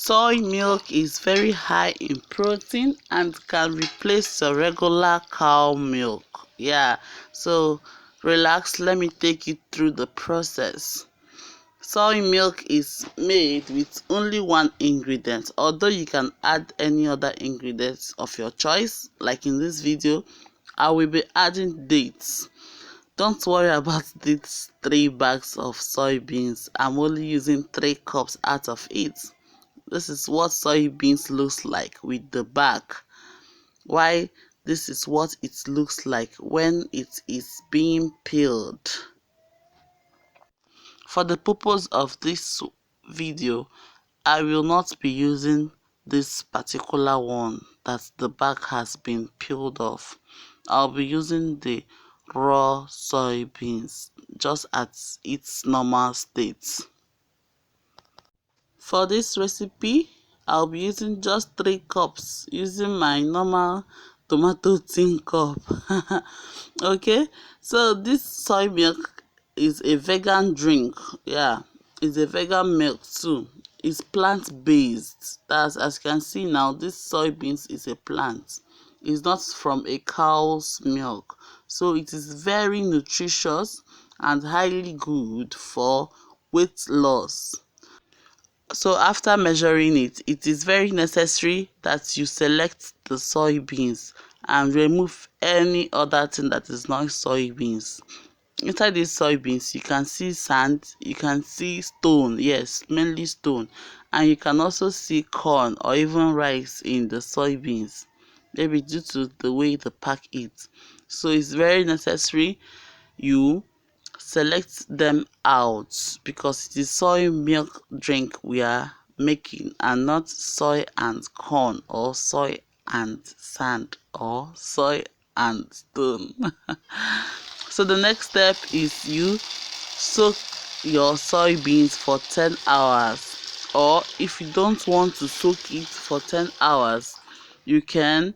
Soy milk is very high in protein and can replace your regular cow milk. Yeah, so relax, let me take you through the process. Soy milk is made with only one ingredient, although you can add any other ingredients of your choice. Like in this video, I will be adding dates. Don't worry about these 3 bags of soybeans. I'm only using 3 cups out of it. This is what soybeans looks like with the bag. Why this is what it looks like when it is being peeled. For the purpose of this video, I will not be using this particular one that the bag has been peeled off. I'll be using the raw soybeans just at its normal state. For this recipe, I'll be using just 3 cups using my normal tomato tin cup. Okay, so this soy milk is a vegan drink. Yeah, it's a vegan milk too. It's plant-based. That's, as you can see now, this soybeans is a plant. It's not from a cow's milk, so it is very nutritious and highly good for weight loss. So after measuring it, it is very necessary that you select the soybeans and remove any other thing that is not soybeans. Inside these soybeans, you can see sand, you can see stone, yes, mainly stone, and you can also see corn or even rice in the soybeans, maybe due to the way they pack it. So it's very necessary you select them out because it is soy milk drink we are making and not soy and corn or soy and sand or soy and stone. So the next step is you soak your soybeans for 10 hours, or if you don't want to soak it for 10 hours, you can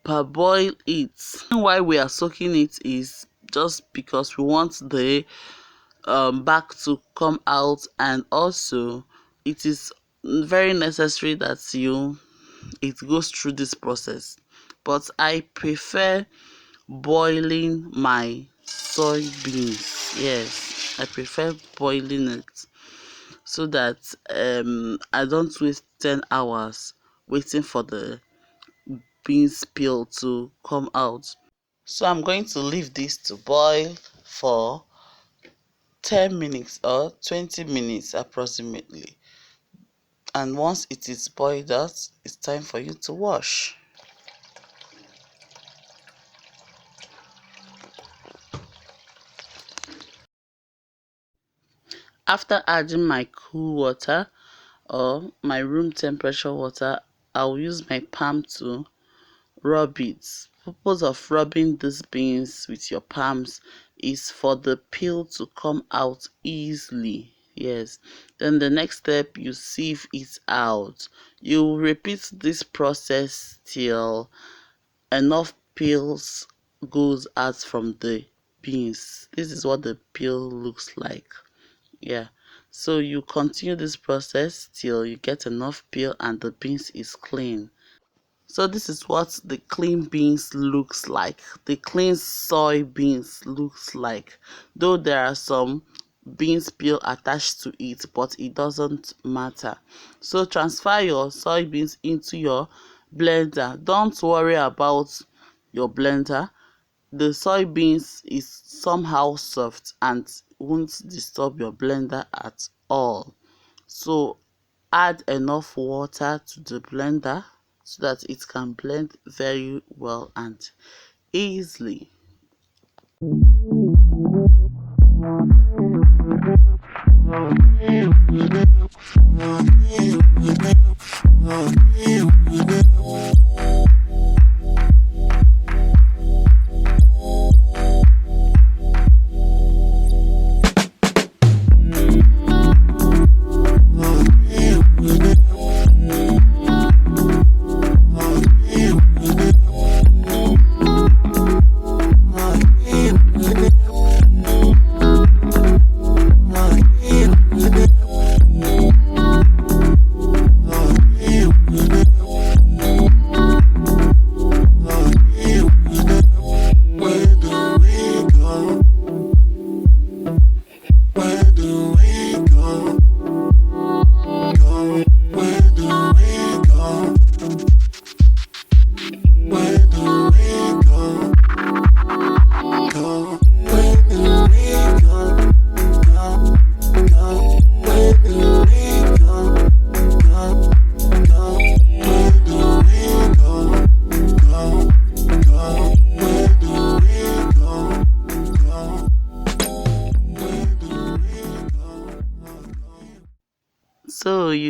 parboil it. Why we are soaking it is just because we want the back to come out, and also it is very necessary that it goes through this process. But I prefer boiling my soybeans. Yes, I prefer boiling it so that I don't waste 10 hours waiting for the beans peel to come out. So I'm going to leave this to boil for 10 minutes or 20 minutes approximately. And once it is boiled out, it's time for you to wash. After adding my cool water or my room temperature water, I'll use my palm to rub it. The purpose of rubbing these beans with your palms is for the peel to come out easily. Yes, then the next step, you sieve it out. You repeat this process till enough peels goes out from the beans. This is what the peel looks like. Yeah, so you continue this process till you get enough peel and the beans is clean. So this is what the clean beans looks like. The clean soybeans looks like. Though there are some beans peel attached to it, but it doesn't matter. So transfer your soybeans into your blender. Don't worry about your blender. The soybeans is somehow soft and won't disturb your blender at all. So add enough water to the blender so that it can blend very well and easily.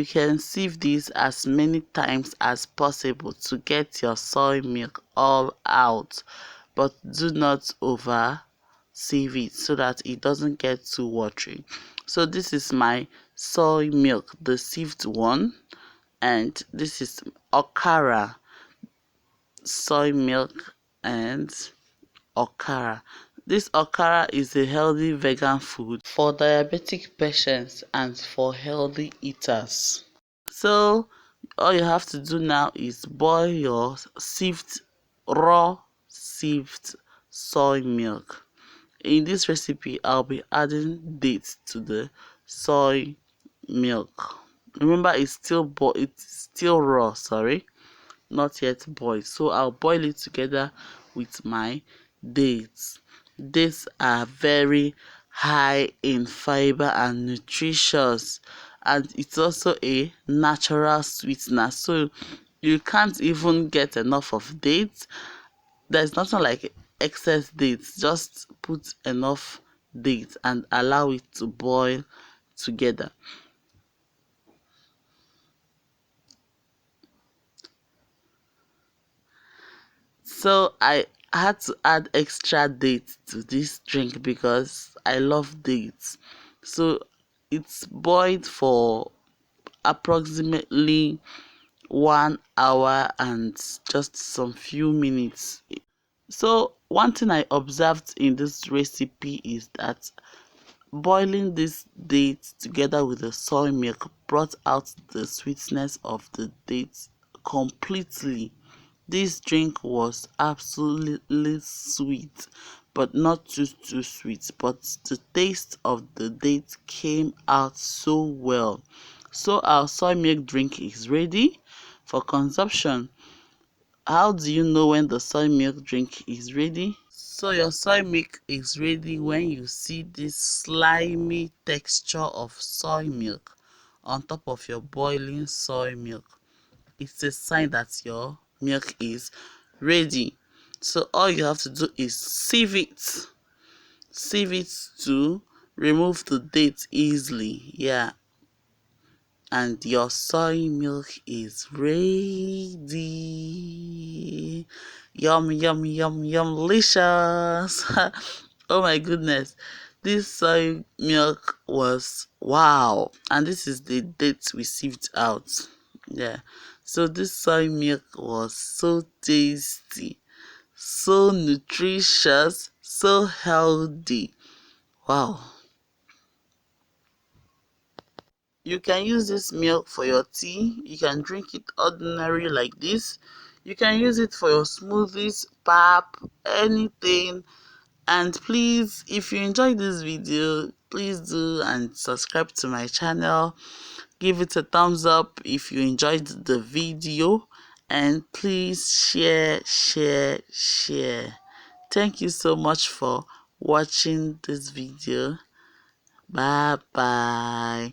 you can sieve this as many times as possible to get your soy milk all out, but do not over sieve it so that it doesn't get too watery. So this is my soy milk, the sieved one, and this is okara soy milk and okara. This okara is a healthy vegan food for diabetic patients and for healthy eaters. So all you have to do now is boil your raw sieved soy milk. In this recipe, I'll be adding dates to the soy milk. Remember, it's still raw, sorry, not yet boiled. So I'll boil it together with my dates. Dates are very high in fiber and nutritious, and it's also a natural sweetener. So you can't even get enough of dates. There's nothing like excess dates. Just put enough dates and allow it to boil together. So I had to add extra dates to this drink because I love dates. So it's boiled for approximately 1 hour and just some few minutes. So one thing I observed in this recipe is that boiling these dates together with the soy milk brought out the sweetness of the dates completely. This drink was absolutely sweet, but not too sweet. But the taste of the date came out so well. So our soy milk drink is ready for consumption. How do you know when the soy milk drink is ready? So your soy milk is ready when you see this slimy texture of soy milk on top of your boiling soy milk. It's a sign that your milk is ready. So all you have to do is sieve it to remove the date easily. Yeah, and your soy milk is ready. Yum, yum, yum, yum, licious. Oh my goodness, this soy milk was wow. And this is the date we sieved out. Yeah, so this soy milk was so tasty, so nutritious, so healthy. Wow. You can use this milk for your tea. You can drink it ordinary like this. You can use it for your smoothies, pap, anything. And please, if you enjoyed this video, please do and subscribe to my channel. Give it a thumbs up if you enjoyed the video. And please share. Thank you so much for watching this video. Bye bye.